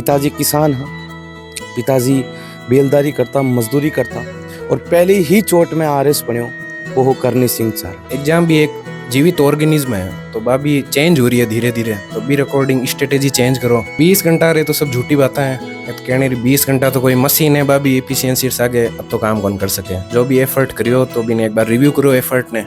पिताजी किसान हैं। पिताजी बेलदारी करता, मजदूरी करता और पहली ही चोट में आरएस बन्यो वो हो करनी सिंह चारण। एग्जाम भी एक जीवित ऑर्गेनिज्म है, तो बाबी चेंज हो रही है धीरे धीरे, तो बी रिकॉर्डिंग स्ट्रेटेजी चेंज करो। 20 घंटा रहे तो सब झूठी बातें हैं। तो कहने 20 घंटा तो कोई मशीन है बाबी एफिशिएंसी से आगे अब तो काम कौन कर सके। जो भी एफर्ट करियो तो भी एक बार रिव्यू करो, एफर्ट ने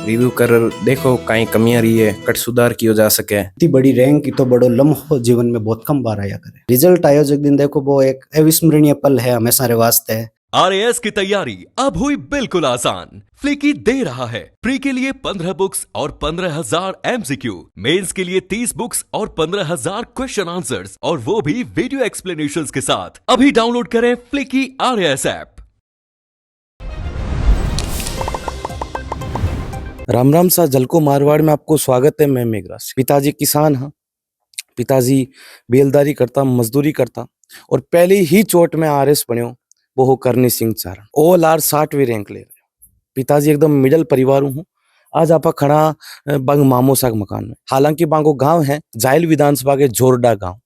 रिव्यू कर देखो कहीं कमियां रही है, कट सुधार किया जा सके। इतनी बड़ी रैंक तो बड़ो लम्हो जीवन में बहुत कम बार आया करे। रिजल्ट आयो जो दिन देखो वो एक अविस्मरणीय पल है हमेशा रे वास्ते। आरएएस की तैयारी अब हुई बिल्कुल आसान। फ्लिकी दे रहा है प्री के लिए 15 बुक्स और 15,000 एमसीक्यू, मेंस के लिए 30 बुक्स और 15,000 क्वेश्चन आंसर्स, और वो भी वीडियो एक्सप्लेनेशंस के साथ। अभी डाउनलोड करें flicky RAS app. Ram Ram सा जलको मारवाड़ में आपको स्वागत है। मैं मेघराज। पिताजी किसान हैं। पिताजी बेलदारी करता, मजदूरी करता और पहली ही चोट में आरएस बन्यो वो हो करनी सिंह चारण। ऑल आर 60वीं रैंक ले रहे। पिताजी एकदम मिडल परिवार हूँ। आज आप खड़ा बंग मामोसा के मकान में। हालांकि बांगो गांव है जायल विधानसभा के जोरडा गांव।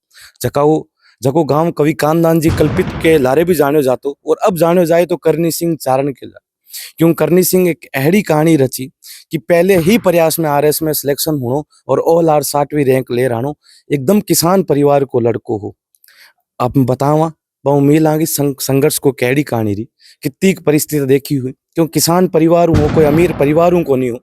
जको गांव कवि कानदान जी कल्पित के लारे भी जानो जातो और अब जानो जाए तो करनी सिंह चारण के ला। क्यों करनी सिंह एक अहड़ी कहानी रची कि पहले ही प्रयास में आरएस में सिलेक्शन हो और ऑल आर 60वीं रैंक ले रहा एकदम किसान परिवार को लड़को हो। आप बतावा बहु मिल आगे संघर्ष को कैडी कहानी रही, कितनी परिस्थिति देखी हुई। क्यों किसान परिवार हो, कोई अमीर परिवार को नहीं हो,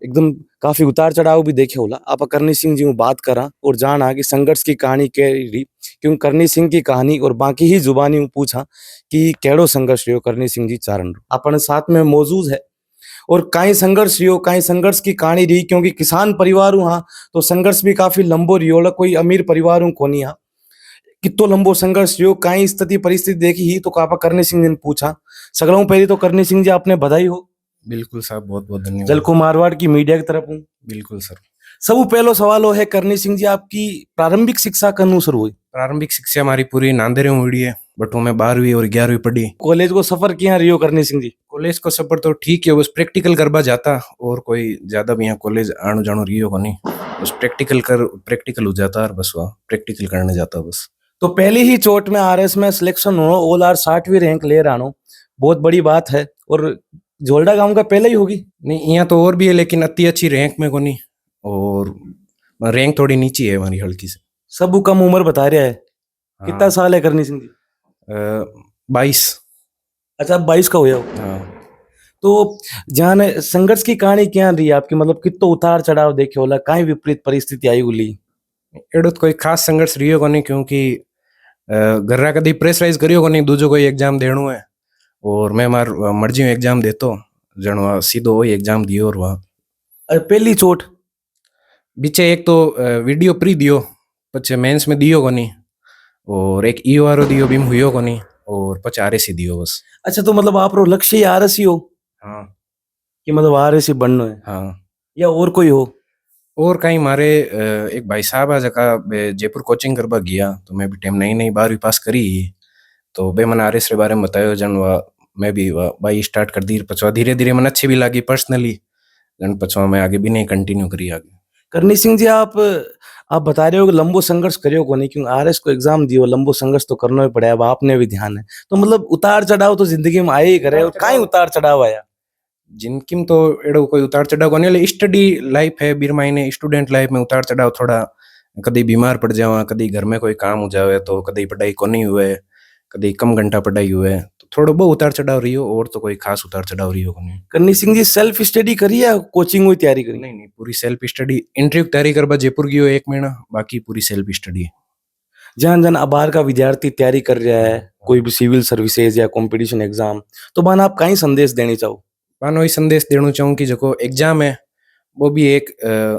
एकदम काफी उतार चढ़ाव भी देखे होला। आप करनी सिंह जी बात करा और जाना कि संघर्ष की कहानी क्या रही। क्यों करनी सिंह की कहानी और बाकी ही जुबानी पूछा कि केड़ो संघर्ष रहो करनी सिंह जी चारण अपन साथ में मौजूद है। और कई संघर्ष रियो, कई संघर्ष की कहानी रही। क्योंकि किसान परिवार हूँ हाँ तो संघर्ष भी काफी लंबो रियो, कोई अमीर परिवार हूँ कोनी हाँ कितो लंबो संघर्ष रियो, कई स्थिति परिस्थिति देखी ही तो कापा करनी सिंह ने पूछा। सगलों पहले तो करनी सिंह जी आपने बधाई हो। बिल्कुल साहब, बहुत बहुत धन्यवाद। जलको मारवाड़ की मीडिया की तरफ हूँ। बिल्कुल सर। सब पहलो सवाल है करनी सिंह जी आपकी प्रारंभिक शिक्षा कनु शुरू हुई? प्रारंभिक शिक्षा हमारी पूरी नांदेड़ में हुई है, बट मैं 12वीं और 11वीं पढ़ी। कॉलेज को सफर किया रियो करनी सिंह जी? कॉलेज को सफर तो ठीक है, बस प्रैक्टिकल करवा जाता और कोई ज्यादा भी यहाँ कॉलेज आनो जानो रियो को नहीं, बस प्रैक्टिकल हो जाता और बस वह प्रैक्टिकल करने जाता बस। तो पहली ही चोट में आरएस में सिलेक्शन हो, ऑल आर 60वीं रैंक ले रहा बहुत बड़ी बात है। और जोल्डा गांव का पहले ही होगी? नहीं, यहाँ तो और भी है लेकिन अति अच्छी रैंक में को नहीं, और रैंक थोड़ी नीचे है हमारी हल्की से। सब कम उम्र बता रहा है। हाँ। कितना साल है करनी सिंह जी? 22। अच्छा, 22 का हुआ हो। हाँ। तो जान संघर्ष की कहानी क्या रही आपकी, मतलब कितो उतार चढ़ाव देखे होला, कहीं विपरीत परिस्थिति आई उली? एडो तो कोई खास संघर्ष रियो को नहीं, क्योंकि घर कदी प्रेशराइज करियो को नहीं, दूजो कोई एग्जाम देनो है और मैं मार मर्जी में एग्जाम देतो जन सीधो वही एग्जाम दियो। और वहाँ पहली चोट बीचे एक तो वीडियो प्री दियो, पछे मेंस में दियो को नहीं, और एक ईओआरओ दियो बीम हुयो को नहीं, और पछे आरएससी दियो बस। अच्छा, तो मतलब आप लक्ष्य ही आरएससी हो? हाँ। कि मतलब आरएससी बनना है? हाँ। या और कोई हो? और कहीं मारे एक भाई साहब आ जगह जयपुर कोचिंग करवा गया, तो मैं भी टाइम नई 12वीं पास करी, तो बे मन आरएस के बारे में बतायो जन मैं भी बाई स्टार्ट कर दी। पछवा धीरे धीरे मन अच्छी भी लगी पर्सनली, जन पछवा मैं आगे भी नहीं कंटिन्यू करी आगे। करनी सिंह जी आप बता रहे हो कि लंबो संघर्ष करियो को नहीं, क्योंकि आरएस को एग्जाम दियो, लंबो संघर्ष तो करना ही पड़े। अब आपने भी ध्यान है तो मतलब उतार चढ़ाव तो जिंदगी में आए ही करे। और कहीं उतार चढ़ाव आया? जिनकी में तो एडो कोई उतार चढ़ाव को नहीं, स्टडी लाइफ है बीर मायने, स्टूडेंट लाइफ में उतार चढ़ाव थोड़ा, कभी बीमार पड़ जावा, कभी घर में कोई काम हो जावे, तो कभी पढ़ाई को नहीं हुए, कभी कम घंटा पढ़ाई हुए, तो थोड़ा बहुत उतार चढ़ाव रही हो, और तो कोई खास उतार चढ़ाव रही हो नहीं। करनी सिंह जी सेल्फ स्टडी करी या कोचिंग हुई तैयारी करी? नहीं, पूरी सेल्फ स्टडी। इंटरव्यू तैयारी करवा जयपुर की हो 1 महीना, बाकी पूरी सेल्फ स्टडी। जन जन अबार का विद्यार्थी तैयारी कर रहा है, कोई भी सिविल सर्विसेज या कंपटीशन एग्जाम, तो बान आप कहीं संदेश देनी चाहो? बान वही संदेश देना चाहूँ कि जो एग्जाम है वो भी एक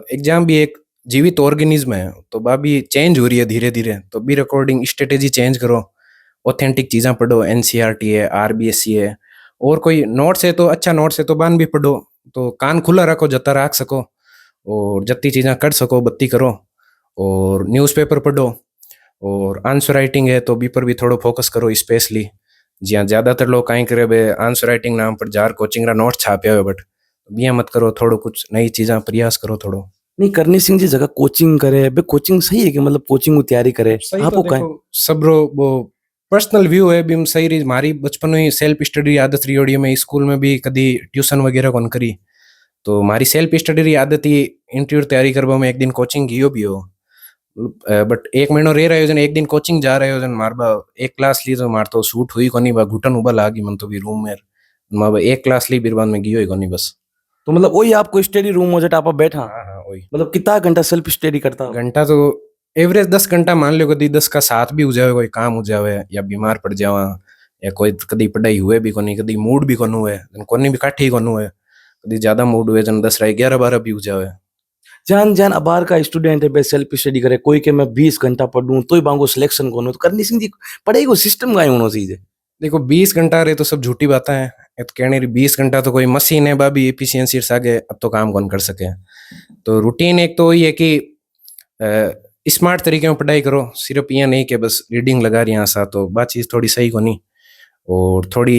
एग्जाम भी एक जीवित ऑर्गेनिज्म है, तो वह भी चेंज हो रही है धीरे धीरे, तो बी रिकॉर्डिंग स्ट्रेटेजी चेंज करो, ऑथेंटिक चीज़ें पढ़ो, एनसीईआरटी है, आरबीएससी है, और कोई नोट्स है तो अच्छा नोट्स है तो बान भी पढ़ो, तो कान खुला रखो जत्ता रख सको, और जत्ती चीज़ें कर सको बत्ती करो, और न्यूज़पेपर पढ़ो, और आंसर राइटिंग है तो बी पर भी थोड़ा फोकस करो स्पेशली। जी हाँ, ज़्यादातर लोग कहीं करे बे आंसर राइटिंग नाम पर जार कोचिंग रा नोट छापे हुए, बट बिया मत करो, थोड़ो कुछ नई चीज़ें प्रयास करो थोड़ो। नहीं, करनी सिंह जी जगह कोचिंग करे बे, कोचिंग सही है कि मतलब कोचिंग की तैयारी करे सही तो आपको कहें देखो सबरो वो पर्सनल व्यू है भी हम सही रही मारी बचपन में सेल्फ स्टडी आदत रही होड़ी मैं स्कूल में भी कदी ट्यूशन वगैरह कौन करी तो मारी सेल्फ स्टडी री आदत ही इंटरव्यू तैयारी करवा में एक दिन कोचिंग गियो भी हो बट एक महीनो रह रहे हो एक दिन कोचिंग जा रहे हो मार बा एक क्लास ली तो मार तो सूट हुई कोनी बा घुटन उबल आ गई मन तो भी रूम में मार बा एक क्लास ली बिरबान में गियो ही कोनी बस तो मतलब वही आपको स्टडी रूम हो जाता आप बैठा हाँ हाँ वही मतलब कितना घंटा सेल्फ स्टडी करता हो? घंटा तो एवरेज 10 घंटा मान लो कदी 10 का 7 भी हो जावे कोई काम हो जावे या बीमार पड़ जावा या कोई कदी पढ़ाई हुए भी कोनी कदी मूड भी कोन हुए कोनी भी काठी कोन हुए कदी ज्यादा मूड हुए जन 10 राय 11-12 भी हो जावे जान जान अबार का स्टूडेंट है बे सेल्फ स्टडी करे कोई के मैं 20 घंटा पढ़ूं तो ही बांगो सिलेक्शन कौन हो तो करनी सिंह जी पढ़ाई को सिस्टम का ही होना चाहिए। देखो 20 घंटा रहे तो सब झूठी बातें हैं ये तो कहने रही 20 घंटा तो कोई मशीन है बाबी एफिशिएंसी से आगे अब तो काम कौन कर सके तो रूटीन एक तो ये कि स्मार्ट तरीके में पढ़ाई करो सिर्फ ये नहीं कि बस रीडिंग लगा रही यहाँ सा तो बात चीज़ थोड़ी सही को नहीं और थोड़ी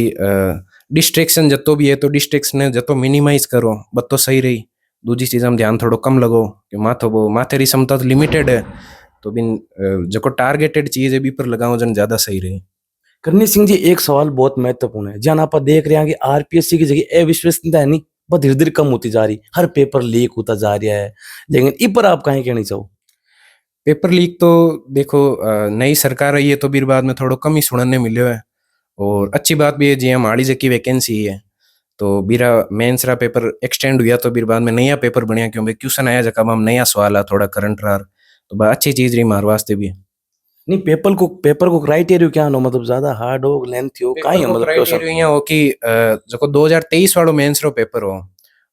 डिस्ट्रैक्शन जतो भी है तो डिस्ट्रैक्शन जतो मिनिमाइज करो बत तो सही रही दूसरी चीज़ में ध्यान थोड़ा कम लगो कि माथो वो माथे री क्षमता तो लिमिटेड है तो बिन जो टारगेटेड चीज़ है बी पर लगाओ जन ज़्यादा सही रही। करनी सिंह जी एक सवाल बहुत महत्वपूर्ण है जान आप देख रहे हैं कि आरपीएससी की जगह अविश्वसनीयता है नहीं बहुत धीरे धीरे कम होती जा रही हर पेपर लीक होता जा रहा है लेकिन इ पर आप कहीं कहना चाहो? पेपर लीक तो देखो नई सरकार आई है तो फिर बाद में थोड़ा कम ही सुनने मिलो है और अच्छी बात भी है जी हमारी जकी वैकेंसी है तो बीरा मेंस रा पेपर एक्सटेंड हुआ तो फिर बाद में नया पेपर बनया क्योंकि क्वेश्चन आया जब हम नया सवाल आ थोड़ा करंट रहा तो बा अच्छी चीज रही मार वास्ते भी नहीं पेपर को क्राइटेरिया क्या हो मतलब ज्यादा हार्ड हो लेंथ हो काई है मतलब क्वेश्चन क्राइटेरिया हो कि जो 2023 वालो मेंस रो पेपर हो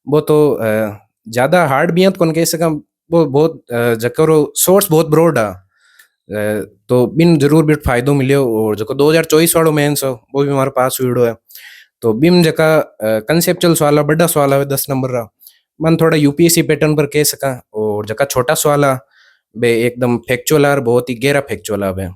वो तो ज्यादा हार्ड भी है तो कौन कह सका वो बहुत जकरो सोर्स बहुत ब्रॉड है तो बिन जरूर भी फायदो मिले और जो 2024 वालो मेंस हो वो भी हमारे पास हुई है तो बिम जका कंसेप्चुअल सवाल बड़ा सवाल है 10 नंबर रा मन थोड़ा यूपीएससी पैटर्न पर कह सका और जका छोटा सवाल बे एकदम फैक्चुअल आर बहुत ही गहरा फैक्चुअल है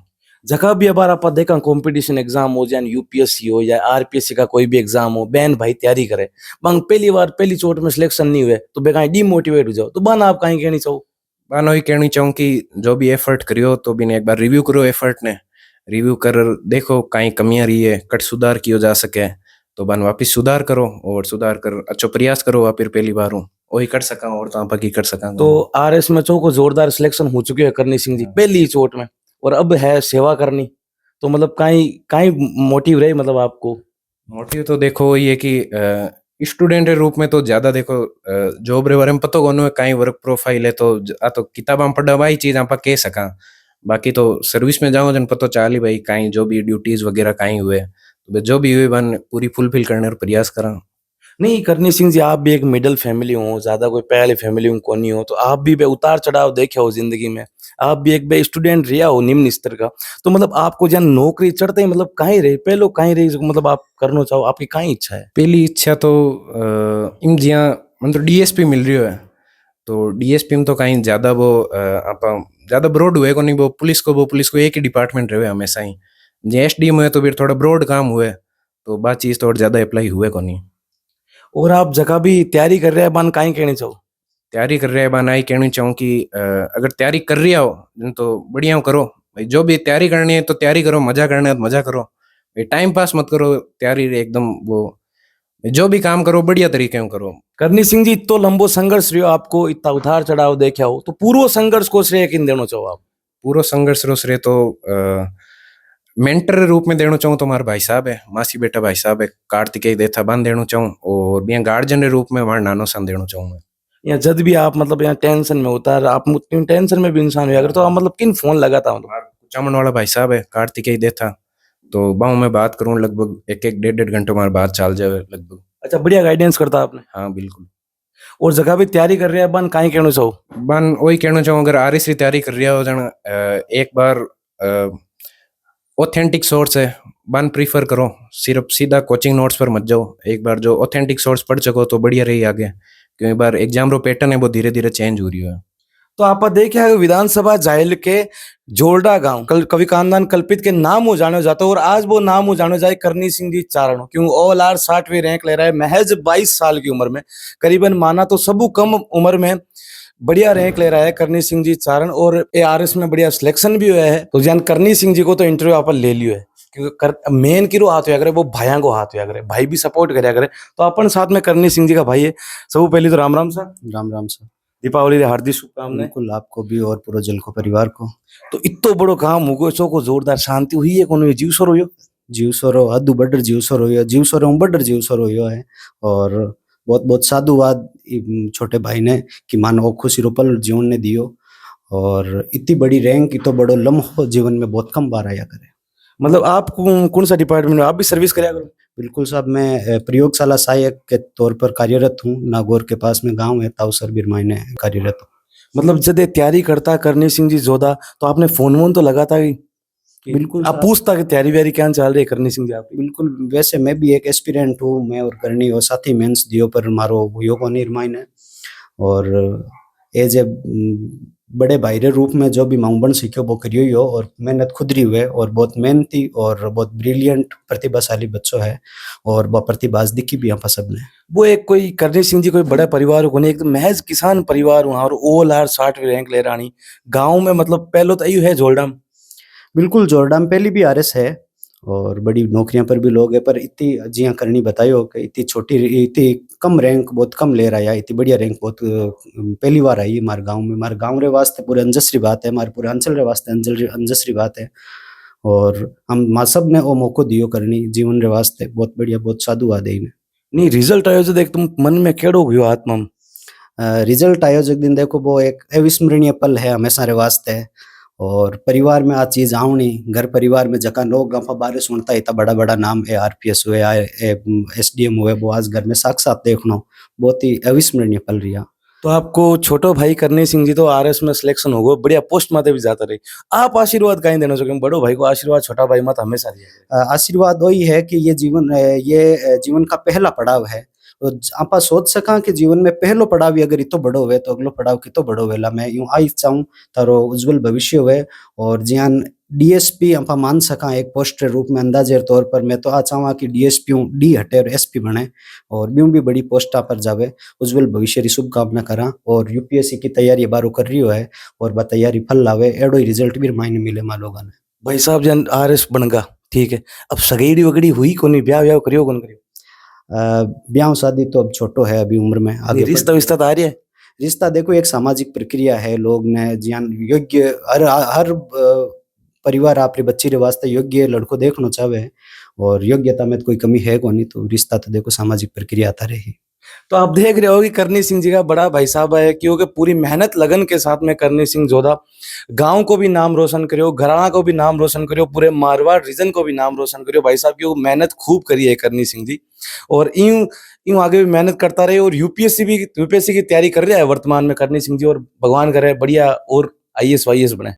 जगह भी अबार आप देखा कंपटीशन एग्जाम हो या यूपीएससी हो या आरपीएससी का कोई भी एग्जाम हो बैन भाई तैयारी करे बंग पहली बार पहली चोट में सिलेक्शन नहीं हुए तो बेका डिमोटिवेट हो जाओ तो बन आप कहीं कहनी चाहो? बानो ही कहनी चाहूँ कि जो भी एफर्ट करियो तो बिन एक बार रिव्यू करो एफर्ट ने रिव्यू कर देखो कहीं कमियां रही है कट सुधार किया जा सके तो बन वापिस सुधार करो और सुधार कर अच्छो प्रयास करो वापिस पहली बार हूँ वही कर सका और तो आप की कर सका तो आरएस में चो को जोरदार सिलेक्शन हो चुकी है करनी सिंह जी पहली चोट में और अब है सेवा करनी तो मतलब कहीं कहीं मोटिव रहे मतलब आपको? मोटिव तो देखो ये कि स्टूडेंट के रूप में तो ज्यादा देखो जॉब रे बारे में पता कोन है कहीं वर्क प्रोफाइल है तो आ तो किताबा पढ़ा वही चीज आप कह सका बाकी तो सर्विस में जाओ जन पता चाली भाई कहीं जो भी ड्यूटीज वगैरह कहीं हुए तो जो भी हुए बन पूरी फुलफिल करने का प्रयास करा। नहीं करनी सिंह जी आप भी एक मिडिल फैमिली हो ज्यादा कोई पहले फैमिली में कोनी हो तो आप भी बे उतार चढ़ाव देखे हो जिंदगी में आप भी एक बे स्टूडेंट रिया हो निम्न स्तर का तो मतलब आपको जन नौकरी चढ़ते ही मतलब कहीं रहे पहलो कहीं रही मतलब आप करना चाहो आपकी कहीं इच्छा है? पहली इच्छा तो इन जिया मतलब डीएसपी मिल रही है तो डीएसपी में तो कहीं ज्यादा वो आप ज्यादा ब्रॉड हुए को नहीं वो पुलिस को एक ही डिपार्टमेंट रहे हमेशा ही जे एसडीएम हुए तो फिर थोड़ा ब्रॉड काम हुए तो बात चीज तो और ज्यादा अप्लाई हुए को नहीं। और आप जगह भी तैयारी कर रहे हैं बन कहीं कहने चाहो? तैयारी कर रहे हैं बाना ही कहनी चाहूँ कि अगर तैयारी कर रही हो तो बढ़िया करो भाई जो भी तैयारी करनी है तो तैयारी करो मजा करना है तो मजा करो भाई टाइम पास मत करो तैयारी एकदम वो जो भी काम करो बढ़िया तरीके में करो। करनी सिंह जी इतो लंबो संघर्ष रहो आपको इतना उतार चढ़ाव देखे हो तो पूर्व संघर्ष को श्रेय किन देना चाहो आप? पूरा संघर्ष रो श्रेय तो मेंटर रूप में देना चाहूँ तो हमारे भाई साहब है मासी बेटा भाई साहब है कार्तिकेय देथा बन देना चाहूँ और भी गार्जियन के रूप में हमारे नानो सन देना चाहूँ मैं। या जब भी आप मतलब यहाँ टेंशन में होता है आप टेंशन में भी इंसान हुआ अगर तो आप मतलब किन फोन लगाता हूँ चामन वाला भाई साहब है कार्तिकेय देथा तो बाहू में बात करूँ लगभग एक डेढ़ घंटे हमारे बात चाल जाए लगभग। अच्छा बढ़िया गाइडेंस करता आपने? हाँ बिल्कुल। और जगह भी तैयारी कर रहे हैं बन कहीं कहना चाहो? बन वही कहना चाहूँ अगर आरएस की तैयारी कर रहा हो जन एक बार ऑथेंटिक सोर्स है बन प्रीफर करो सिर्फ सीधा कोचिंग नोट्स पर मत जाओ एक बार जो ऑथेंटिक सोर्स पढ़ सको तो बढ़िया रही आगे क्योंकि बार एग्जाम रो पैटर्न है वो धीरे धीरे चेंज हो रही है। तो आप देखे विधानसभा जायल के जोरडा गांव कवि कानदान कल्पित के नाम हो जाने जाता है और आज वो नाम हो जाने जाए करनी सिंह जी चारण क्यों ऑल आर 60वीं रैंक ले रहा है महज 22 साल की उम्र में करीबन माना तो सबू कम उम्र में बढ़िया रैंक ले रहा है करनी सिंह जी चारण, और ARS में बढ़िया सिलेक्शन भी हुआ है। तो जान करनी सिंह जी को तो इंटरव्यू आप ले लियो है, क्योंकि मेन की रो हाथ हुआ करे वो भाइयों को हाथ हुआ करे, भाई भी सपोर्ट करे करे। तो अपन साथ में करनी सिंह जी का भाई है। सब पहले तो राम राम सर। राम राम सर। दीपावली की हार्दिक शुभकामनाएं। बिल्कुल आपको भी और पूरे जलको परिवार को। तो इतो बड़ो काम हो सो को जोरदार शांति हुई है कोनो जीव सर हुयो। जीवसरो हदू बडर जीवसर हुयो, जीवसरो बडर जीवसर हुयो है। और बहुत बहुत साधुवाद छोटे भाई ने कि मानो खुशी रूपल जीवन ने दियो। और इतनी बड़ी रैंक, इतो बड़ो लम्हो जीवन में बहुत कम बार आया करे। मतलब आप कौन सा डिपार्टमेंट में आप भी सर्विस कराया करो? बिल्कुल साहब, मैं प्रयोगशाला सहायक के तौर पर कार्यरत हूँ। नागौर के पास में गांव है, ताउसर बिरमाई में कार्यरत हूँ। मतलब जब तैयारी करता करनी सिंह जी जोधा, तो आपने फोन वोन तो लगाता ही? बिल्कुल आप साहब। पूछता कि तैयारी व्यारी क्या चल रही है करनी सिंह जी आपकी? बिल्कुल, वैसे मैं भी एक एस्पिरेंट हूँ। मैं और करनी और साथी मेंस दियो पर मारो हुयो को निर्माण है। और एज ए बड़े भाई रे रूप में जो भी मांगबन सीखो वो करियो ही हो। और मेहनत खुद रही हुए और बहुत मेहनती और बहुत ब्रिलियंट प्रतिभाशाली बच्चों है। और वह प्रतिभा दिखी भी यहाँ सबने। वो एक कोई करनी सिंह जी कोई बड़ा परिवार हो नहीं, एकदम महज किसान परिवार हुआ और OLR 60 रैंक ले रानी गांव में। मतलब पहलो तो यही है जोरडाम। बिल्कुल, जोरडाम पहली भी आरएस है और बड़ी नौकरियां पर भी लोग है। पर इतनी जियां करनी बतायो कि इतनी छोटी, इतनी कम रैंक बहुत कम ले रहा है। इतनी बढ़िया रैंक बहुत पहली बार आई हमारे गांव में। हमारे गांव रे वास्ते पूरे अंजसरी बात है, हमारे पूरे अंचल रे वास्ते अंजसरी बात है। और हम माँ सब ने वो मौको दियो करनी जीवन रे वास्ते। बहुत बढ़िया, बहुत साधुवाद है इन्हें। नहीं रिजल्ट आयो जो देख तुम मन में केड़ो गयो आत्मा में? रिजल्ट आयो जो दिन देखो वो एक अविस्मरणीय पल है हमेशा रे वास्ते। और परिवार में आ चीज आवनी, घर परिवार में जका लोग गफा बारे सुनता इतना बड़ा बड़ा नाम है, RPS हुए, SDM हुए, वो आज घर में साक्षात देखना बहुत ही अविस्मरणीय पल रिया। तो आपको छोटो भाई करनी सिंह जी तो RS में सिलेक्शन हो गो, बढ़िया पोस्ट माते भी जाता रही। आप आशीर्वाद कहीं देना चाहोगे? बड़ो भाई को आशीर्वाद छोटा भाई मत हमेशा दिया। आशीर्वाद वही है कि ये जीवन का पहला पड़ाव है। आप सोच सका कि जीवन में पहलो पड़ाव भी अगर इतो बड़ो हुए तो अगलो पड़ाव कितो बड़ो वेला। मैं यूं आई चाहूँ तारो उज्जवल भविष्य हुए। और जियान DSP आप मान सका एक पोस्ट के रूप में अंदाजे तौर पर। मैं तो आ चाहूँ कि DSP D हटे और SP बने और ब्यूं भी बड़ी पोस्टा पर जावे। उज्जवल भविष्य की शुभकामना करा। और UPSC की तैयारी बारो कर रही है और वह तैयारी फल लावे, एडो ही रिजल्ट भी मायने मिले मां लोगों ने। भाई साहब जन RS बनगा ठीक है, अब सगेड़ी वगड़ी हुई कोनी, ब्याह व्याह करियो कौन करियो? ब्याह शादी तो अब छोटो है अभी उम्र में, आगे रिश्ता विश्ता तो आ रही है? रिश्ता देखो एक सामाजिक प्रक्रिया है। लोग ने जियान योग्य हर परिवार अपने बच्ची रे वास्ते योग्य लड़को देखना चाहे। और योग्यता में तो कोई कमी है को नहीं, तो रिश्ता तो देखो सामाजिक प्रक्रिया आता रही। तो आप देख रहे हो कि करनी सिंह जी का बड़ा भाई साहब है, क्योंकि पूरी मेहनत लगन के साथ में करनी सिंह जोधा गांव को भी नाम रोशन करियो, घराना को भी नाम रोशन करियो, पूरे मारवाड़ रीजन को भी नाम रोशन करियो। भाई साहब की मेहनत खूब करी है करनी सिंह जी, और यूं यूं आगे भी मेहनत करता रहे। और यूपीएससी की तैयारी कर रहा है वर्तमान में करनी सिंह जी, और भगवान करे बढ़िया और IAS YAS बने।